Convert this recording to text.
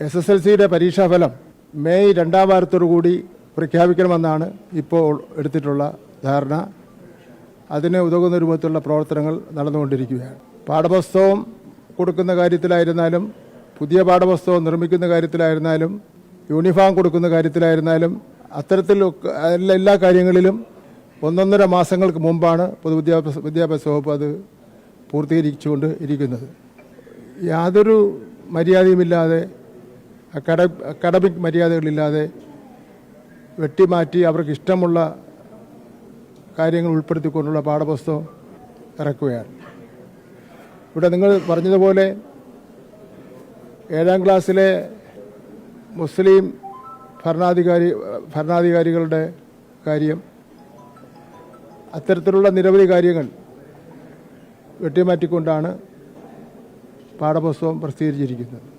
SSLCയുടെ പരീക്ഷാഫലം മെയ് 2-ാം വാരത്തോടുകൂടി പ്രഖ്യാപിക്കണമെന്നാണ് ഇപ്പോൾ എടുത്തിട്ടുള്ള ധാരണ. അതിന് ഉതകുന്ന രൂപത്തിലുള്ള പ്രവർത്തനങ്ങൾ നടന്നുകൊണ്ടിരിക്കുകയാണ്. പാഠപുസ്തകം കൊടുക്കുന്ന കാര്യത്തിലായിരുന്നാലും, പുതിയ പാഠപുസ്തകം നിർമ്മിക്കുന്ന കാര്യത്തിലായിരുന്നാലും, യൂണിഫോം കൊടുക്കുന്ന കാര്യത്തിലായിരുന്നാലും, അത്തരത്തിൽ എല്ലാ കാര്യങ്ങളിലും 1.5 മാസങ്ങൾക്ക് മുമ്പാണ് പൊതുവിദ്യാഭ്യാസ വകുപ്പ് അത് പൂർത്തീകരിച്ചുകൊണ്ട് ഇരിക്കുന്നത്. യാതൊരു മര്യാദയുമില്ലാതെ, അക്കാഡമിക് മര്യാദകളില്ലാതെ വെട്ടിമാറ്റി അവർക്ക് ഇഷ്ടമുള്ള കാര്യങ്ങൾ ഉൾപ്പെടുത്തിക്കൊണ്ടുള്ള പാഠപുസ്തകം ഇറക്കുകയാണ്. ഇവിടെ നിങ്ങൾ പറഞ്ഞതുപോലെ 7-ാം ക്ലാസ്സിലെ മുസ്ലിം ഭരണാധികാരികളുടെ കാര്യം, അത്തരത്തിലുള്ള നിരവധി കാര്യങ്ങൾ വെട്ടിമാറ്റിക്കൊണ്ടാണ് പാഠപുസ്തകം പ്രസിദ്ധീകരിച്ചിരിക്കുന്നത്.